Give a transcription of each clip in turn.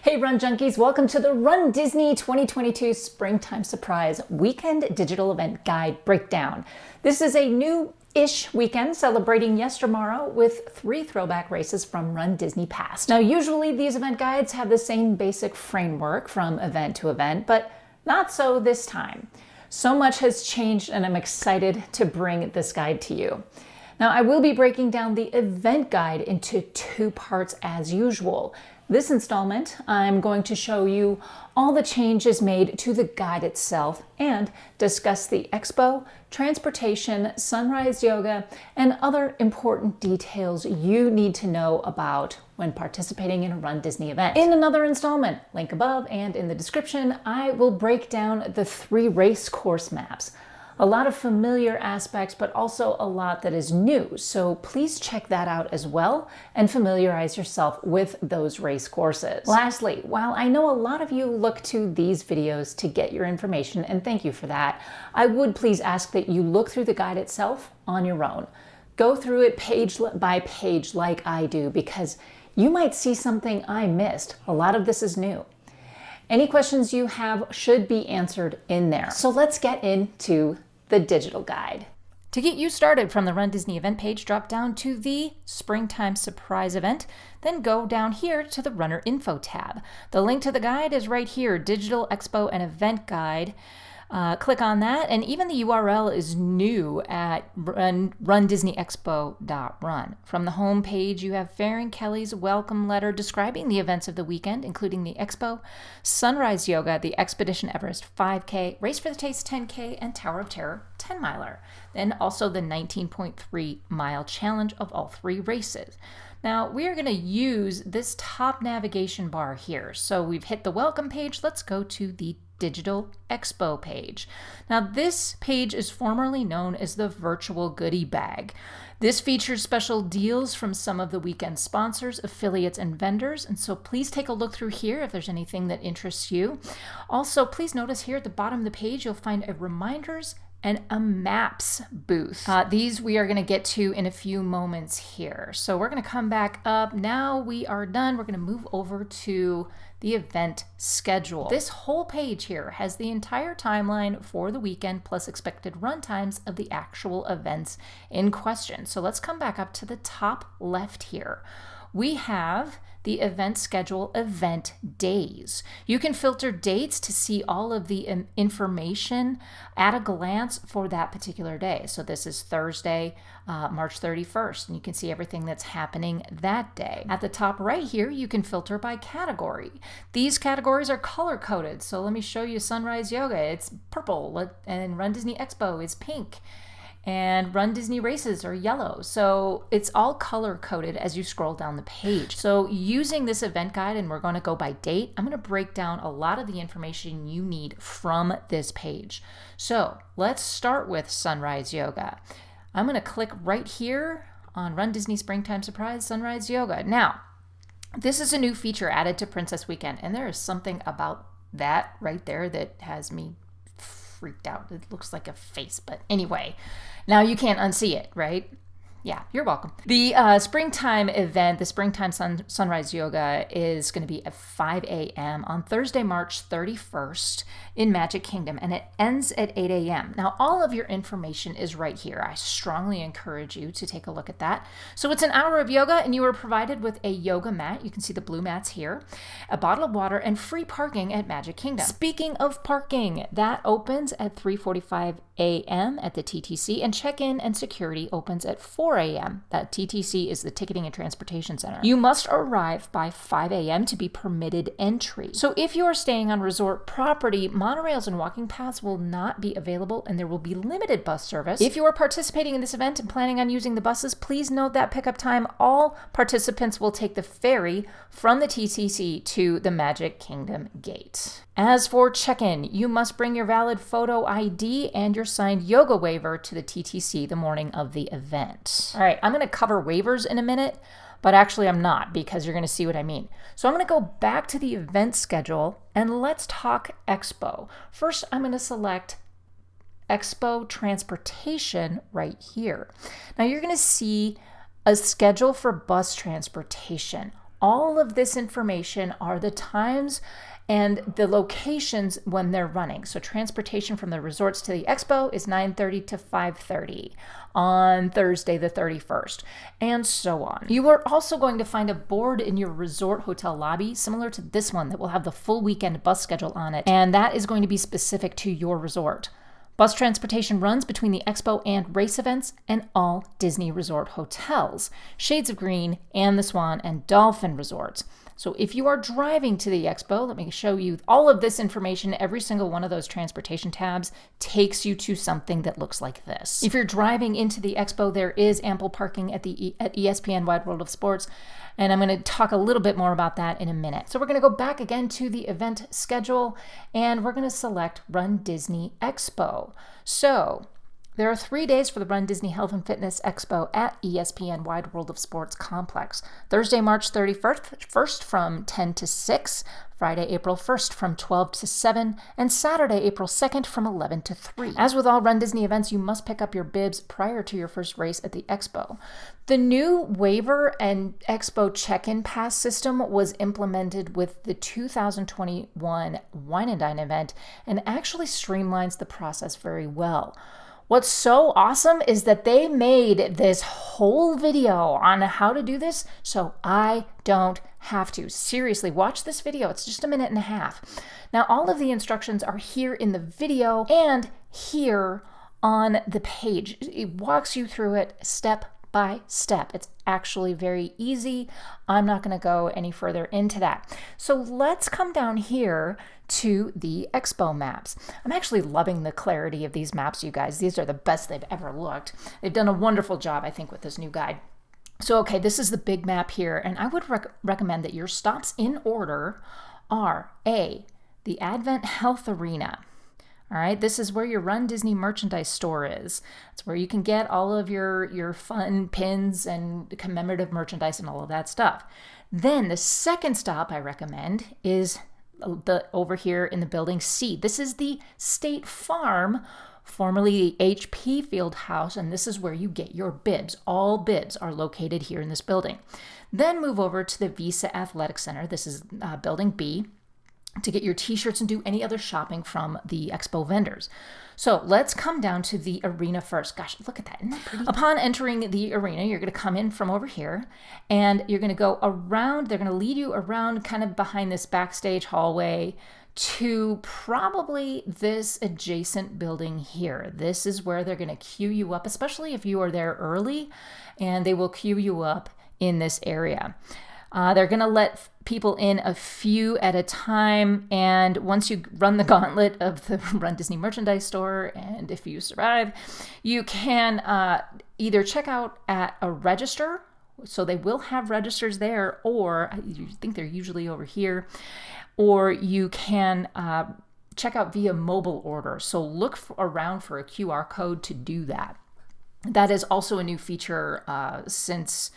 Hey Run Junkies, welcome to the Rundisney 2022 Springtime Surprise Weekend Digital Event Guide Breakdown. This is a new-ish weekend celebrating Yestermorrow with 3 throwback races from Rundisney past. Now usually these event guides have the same basic framework from event to event, but not so this time. So much has changed and I'm excited to bring this guide to you. Now I will be breaking down the event guide into 2 parts as usual. This installment, I'm going to show you all the changes made to the guide itself and discuss the expo, transportation, sunrise yoga, and other important details you need to know about when participating in a Rundisney event. In another installment, link above and in the description, I will break down the 3 race course maps. A lot of familiar aspects, but also a lot that is new. So please check that out as well and familiarize yourself with those race courses. Lastly, while I know a lot of you look to these videos to get your information, and thank you for that, I would please ask that you look through the guide itself on your own. Go through it page by page like I do, because you might see something I missed. A lot of this is new. Any questions you have should be answered in there. So let's get into the digital guide. To get you started from the Rundisney event page, drop down to the Springtime Surprise event, then go down here to the Runner Info tab. The link to the guide is right here, Digital Expo and Event Guide. Click on that, and even the URL is new at rundisneyexpo.run. From the home page, you have Farron Kelly's welcome letter describing the events of the weekend, including the Expo, Sunrise Yoga, the Expedition Everest 5K, Race for the Taste 10K, and Tower of Terror 10-miler. Then also the 19.3-mile challenge of all 3 races. Now, we are going to use this top navigation bar here. So we've hit the welcome page. Let's go to the Digital Expo page. Now, this page is formerly known as the Virtual Goodie Bag. This features special deals from some of the weekend sponsors, affiliates, and vendors. And so please take a look through here if there's anything that interests you. Also, please notice here at the bottom of the page, you'll find a reminders and a maps booth. These we are going to get to in a few moments here. So we're going to come back up. Now we are done. We're going to move over to the event schedule. This whole page here has the entire timeline for the weekend plus expected run times of the actual events in question. So let's come back up to the top left here. We have the event schedule event days. You can filter dates to see all of the information at a glance for that particular day. So this is Thursday, March 31st, and you can see everything that's happening that day. At the top right here, you can filter by category. These categories are color-coded. So let me show you Sunrise Yoga. It's purple, and Rundisney Expo is pink. And Rundisney races are yellow. So it's all color coded as you scroll down the page. So using this event guide, and we're going to go by date, I'm going to break down a lot of the information you need from this page. So let's start with Sunrise Yoga. I'm going to click right here on Rundisney Springtime Surprise Sunrise Yoga. Now, this is a new feature added to Princess Weekend, and there is something about that right there that has me freaked out. It looks like a face, but anyway, now you can't unsee it, right? Yeah, you're welcome. The springtime event, the Springtime Sunrise Yoga, is going to be at 5 a.m. on Thursday, March 31st in Magic Kingdom, and it ends at 8 a.m. Now, all of your information is right here. I strongly encourage you to take a look at that. So it's an hour of yoga, and you are provided with a yoga mat. You can see the blue mats here, a bottle of water, and free parking at Magic Kingdom. Speaking of parking, that opens at 3:45 a.m. at the TTC, and check-in and security opens at 4 a.m. That TTC is the Ticketing and Transportation Center. You must arrive by 5 a.m. to be permitted entry. So if you are staying on resort property, monorails and walking paths will not be available, and there will be limited bus service. If you are participating in this event and planning on using the buses, please note that pickup time. All participants will take the ferry from the TTC to the Magic Kingdom gate. As for check-in, you must bring your valid photo ID and your signed yoga waiver to the TTC the morning of the event. All right, I'm going to cover waivers in a minute, but actually I'm not, because you're going to see what I mean. So I'm going to go back to the event schedule and let's talk Expo. First, I'm going to select Expo Transportation right here. Now you're going to see a schedule for bus transportation. All of this information are the times and the locations when they're running. So transportation from the resorts to the expo is 9:30 to 5:30 on Thursday the 31st, and so on. You are also going to find a board in your resort hotel lobby similar to this one that will have the full weekend bus schedule on it, and that is going to be specific to your resort. Bus transportation runs between the expo and race events and all Disney resort hotels, Shades of Green and the Swan and Dolphin resorts. So if you are driving to the expo, let me show you all of this information. Every single one of those transportation tabs takes you to something that looks like this. If you're driving into the expo, there is ample parking at ESPN Wide World of Sports, and I'm going to talk a little bit more about that in a minute. So we're going to go back again to the event schedule, and we're going to select Run Disney Expo. So there are 3 days for the Run Disney Health and Fitness Expo at ESPN Wide World of Sports Complex. Thursday, March 31st from 10 to 6, Friday, April 1st from 12 to 7, and Saturday, April 2nd from 11 to 3. As with all Run Disney events, you must pick up your bibs prior to your first race at the expo. The new waiver and expo check-in pass system was implemented with the 2021 Wine and Dine event and actually streamlines the process very well. What's so awesome is that they made this whole video on how to do this so I don't have to. Seriously, watch this video. It's just a minute and a half. Now, all of the instructions are here in the video and here on the page. It walks you through it step by step. It's actually very easy. I'm not going to go any further into that. So let's come down here to the expo maps. I'm actually loving the clarity of these maps, you guys. These are the best they've ever looked. They've done a wonderful job, I think, with this new guide. So, okay, this is the big map here, and I would recommend that your stops in order are A, the Advent Health Arena. All right, this is where your Run Disney merchandise store is. It's where you can get all of your fun pins and commemorative merchandise and all of that stuff. Then the second stop I recommend is over here in the building C. This is the State Farm, formerly the HP Field House, and this is where you get your bibs. All bibs are located here in this building. Then move over to the Visa Athletic Center. This is building B, to get your t-shirts and do any other shopping from the expo vendors. So let's come down to the arena first. Gosh, look at that. Isn't that pretty? Upon entering the arena, you're going to come in from over here and you're going to go around. They're going to lead you around kind of behind this backstage hallway to probably this adjacent building here. This is where they're going to queue you up, especially if you are there early, and they will queue you up in this area. They're going to let people in a few at a time, and once you run the gauntlet of the Run Disney merchandise store, and if you survive, you can either check out at a register, so they will have registers there, or I think they're usually over here, or you can check out via mobile order. So look around for a QR code to do that. That is also a new feature since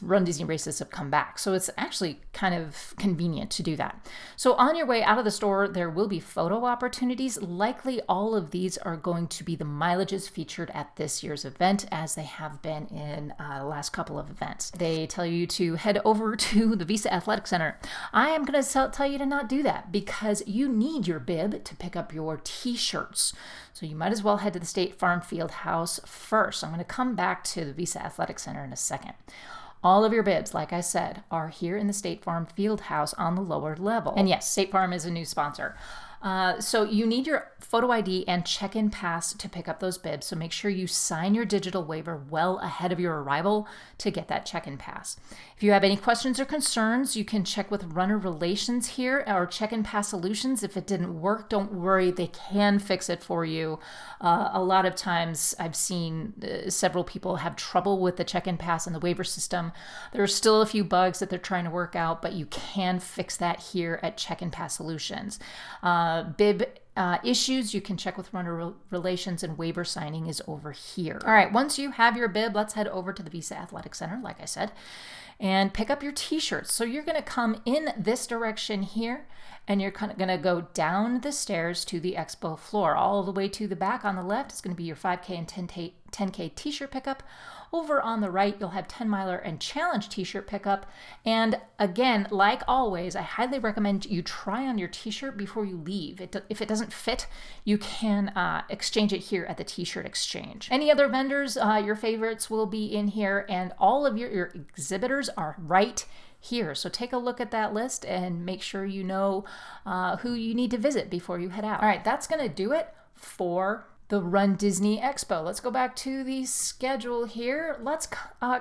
Run Disney races have come back. So it's actually kind of convenient to do that. So on your way out of the store, there will be photo opportunities. Likely all of these are going to be the mileages featured at this year's event, as they have been in the last couple of events. They tell you to head over to the Visa Athletic Center. I am going to tell you to not do that because you need your bib to pick up your t-shirts. So you might as well head to the State Farm Field House first. I'm going to come back to the Visa Athletic Center in a second. All of your bibs, like I said, are here in the State Farm Field House on the lower level. And yes, State Farm is a new sponsor. So you need your photo ID and check-in pass to pick up those bibs. So make sure you sign your digital waiver well ahead of your arrival to get that check-in pass. If you have any questions or concerns, you can check with Runner Relations here or Check-in Pass Solutions. If it didn't work, don't worry, they can fix it for you. A lot of times I've seen several people have trouble with the check-in pass and the waiver system. There are still a few bugs that they're trying to work out, but you can fix that here at Check-in Pass Solutions. Bib issues, you can check with Runner Relations, and waiver signing is over here. All right, once you have your bib, let's head over to the Visa Athletic Center, like I said, and pick up your t-shirts. So you're going to come in this direction here, and you're kind of going to go down the stairs to the expo floor. All the way to the back on the left is going to be your 5K and 10K t-shirt pickup. Over on the right, you'll have 10 miler and challenge t-shirt pickup. And again, like always, I highly recommend you try on your t-shirt before you leave. If it doesn't fit, you can exchange it here at the t-shirt exchange. Any other vendors, your favorites will be in here, and all of your exhibitors are right here. So take a look at that list and make sure you know who you need to visit before you head out. All right, that's going to do it for the Rundisney Expo. Let's go back to the schedule here. Let's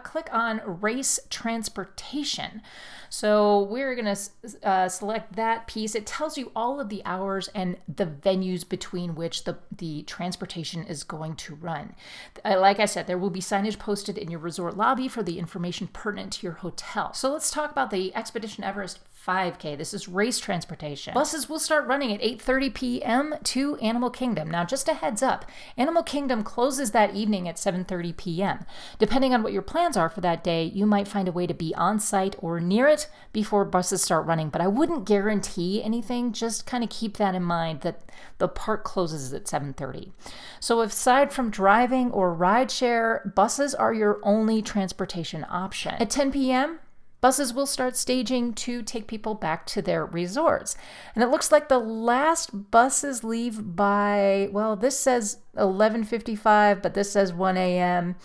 click on race transportation. So we're going to select that piece. It tells you all of the hours and the venues between which the transportation is going to run. Like I said, there will be signage posted in your resort lobby for the information pertinent to your hotel. So let's talk about the Expedition Everest 5K. This is race transportation. Buses will start running at 8:30 p.m. to Animal Kingdom. Now, just a heads up, Animal Kingdom closes that evening at 7:30 p.m. Depending on what your plans are for that day, you might find a way to be on site or near it before buses start running, but I wouldn't guarantee anything. Just kind of keep that in mind that the park closes at 7:30. So aside from driving or rideshare, buses are your only transportation option. At 10 p.m., buses will start staging to take people back to their resorts. And it looks like the last buses leave by, well, this says 11:55, but this says 1 a.m.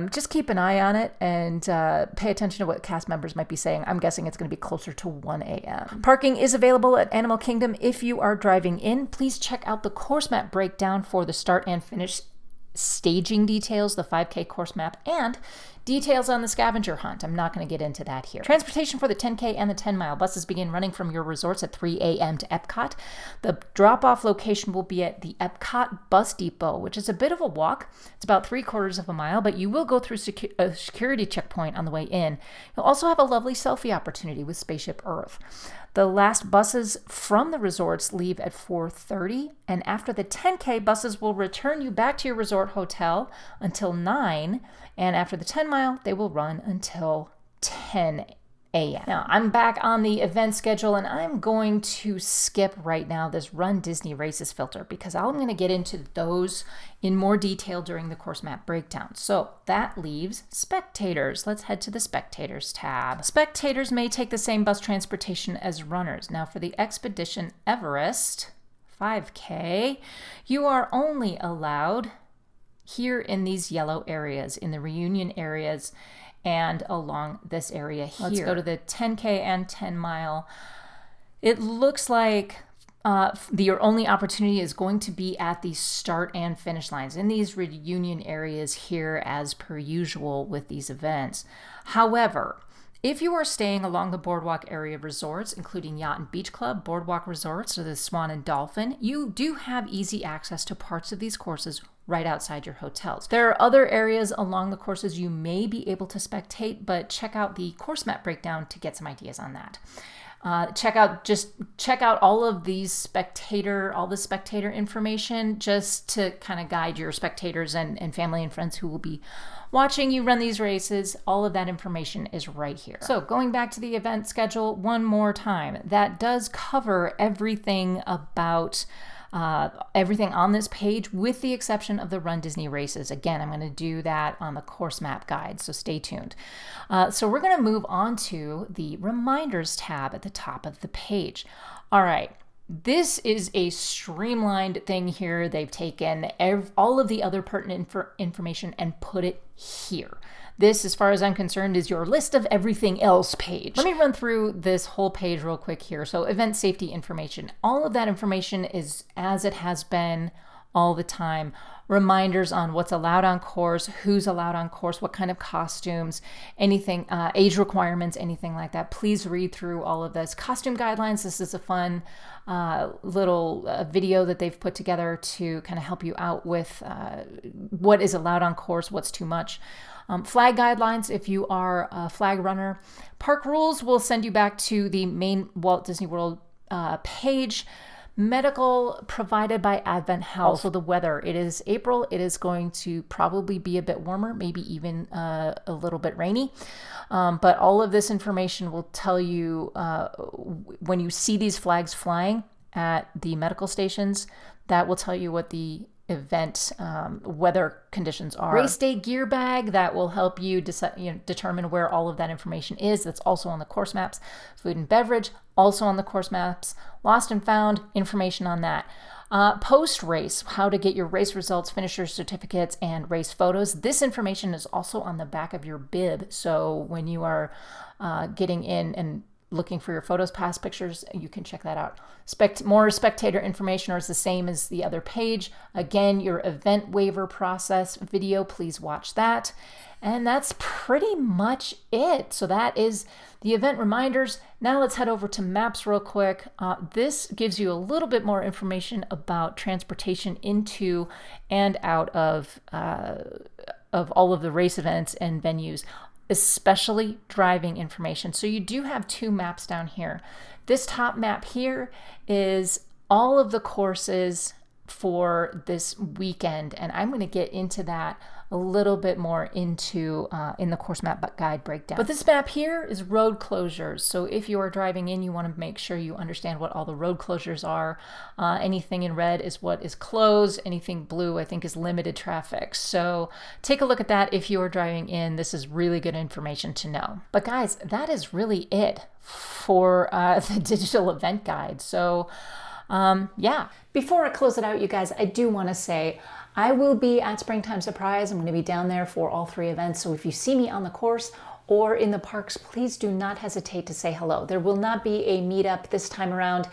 Just keep an eye on it and pay attention to what cast members might be saying. I'm guessing it's going to be closer to 1 a.m. Parking is available at Animal Kingdom if you are driving in. Please check out the course map breakdown for the start and finish staging details, the 5K course map, and details on the scavenger hunt. I'm not going to get into that here. Transportation for the 10K and the 10-mile buses begin running from your resorts at 3 a.m. to Epcot. The drop-off location will be at the Epcot Bus Depot, which is a bit of a walk. It's about 3/4 of a mile, but you will go through a security checkpoint on the way in. You'll also have a lovely selfie opportunity with Spaceship Earth. The last buses from the resorts leave at 4:30, and after the 10K, buses will return you back to your resort hotel until 9, and after the 10-mile, they will run until 10 a.m. Now, I'm back on the event schedule, and I'm going to skip right now this Run Disney Races filter because I'm going to get into those in more detail during the course map breakdown. So that leaves spectators. Let's head to the spectators tab. Spectators may take the same bus transportation as runners. Now, for the Expedition Everest 5K, you are only allowed here in these yellow areas, in the reunion areas, and along this area here. Let's go to the 10K and 10-mile. It looks like your only opportunity is going to be at the start and finish lines in these reunion areas here, as per usual with these events. However, if you are staying along the Boardwalk area resorts, including Yacht and Beach Club, Boardwalk Resorts, or the Swan and Dolphin, you do have easy access to parts of these courses right outside your hotels. There are other areas along the courses you may be able to spectate, but check out the course map breakdown to get some ideas on that. Check out all the spectator information, just to kind of guide your spectators and family and friends who will be watching you run these races. All of that information is right here. So going back to the event schedule one more time, that does cover everything about everything on this page, with the exception of the Run Disney races. Again, I'm going to do that on the course map guide, so stay tuned. So we're going to move on to the reminders tab at the top of the page. All right. This is a streamlined thing here. They've taken all of the other pertinent information and put it here. This, as far as I'm concerned, is your list of everything else page. Let me run through this whole page real quick here. So event safety information. All of that information is as it has been all the time. Reminders on what's allowed on course, who's allowed on course, what kind of costumes, anything, age requirements, anything like that. Please read through all of this. Costume guidelines. This is a fun little video that they've put together to kind of help you out with what is allowed on course, what's too much. Flag guidelines if you are a flag runner. Park rules will send you back to the main Walt Disney World page. Medical provided by Advent Health. Also the weather. It is April. It is going to probably be a bit warmer, maybe even a little bit rainy. But all of this information will tell you when you see these flags flying at the medical stations, that will tell you what the event weather conditions are. Race day gear bag, that will help you, determine where all of that information is. That's also on the course maps. Food and beverage, also on the course maps. Lost and found, information on that. Post-race, how to get your race results, finishers certificates, and race photos. This information is also on the back of your bib. So when you are getting in and looking for your photos, past pictures, you can check that out. More Spectator information, or it's the same as the other page. Again, your event waiver process video, please watch that. And that's pretty much it. So that is the event reminders. Now let's head over to maps real quick. This gives you a little bit more information about transportation into and out of all of the race events and venues, especially driving information. So you do have two maps down here. This top map here is all of the courses for this weekend, and I'm going to get into that a little bit more into in the course map guide breakdown. But this map here is road closures. So if you are driving in, you want to make sure you understand what all the road closures are. Anything in red is what is closed. Anything blue, I think, is limited traffic. So take a look at that if you are driving in. This is really good information to know. But guys, that is really it for the digital event guide. So yeah. Before I close it out, you guys, I do want to say I will be at Springtime Surprise. I'm going to be down there for all three events. So if you see me on the course or in the parks, please do not hesitate to say hello. There will not be a meetup this time around,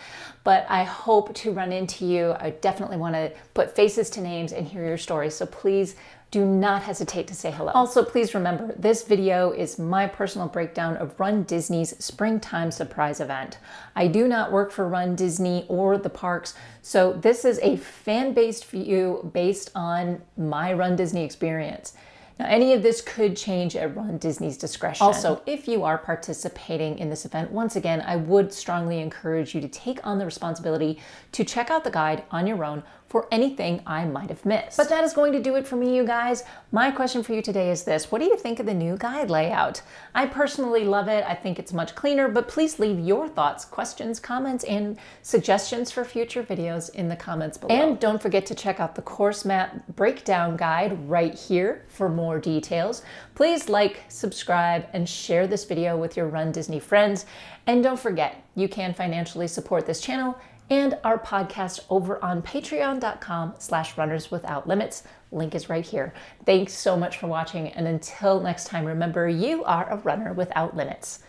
but I hope to run into you. I definitely want to put faces to names and hear your stories. So please do not hesitate to say hello. Also, please remember, this video is my personal breakdown of Rundisney's Springtime Surprise event. I do not work for Rundisney or the parks, so this is a fan-based view based on my Rundisney experience. Now, any of this could change at Rundisney's discretion. Also, if you are participating in this event, once again, I would strongly encourage you to take on the responsibility to check out the guide on your own for anything I might have missed. But that is going to do it for me, you guys. My question for you today is this: what do you think of the new guide layout? I personally love it. I think it's much cleaner, but please leave your thoughts, questions, comments, and suggestions for future videos in the comments below. And don't forget to check out the course map breakdown guide right here for more details. Please like, subscribe, and share this video with your Rundisney friends. And don't forget, you can financially support this channel and our podcast over on patreon.com/runnerswithoutlimits. Link is right here. Thanks so much for watching, and until next time, remember, you are a runner without limits.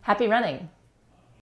Happy running.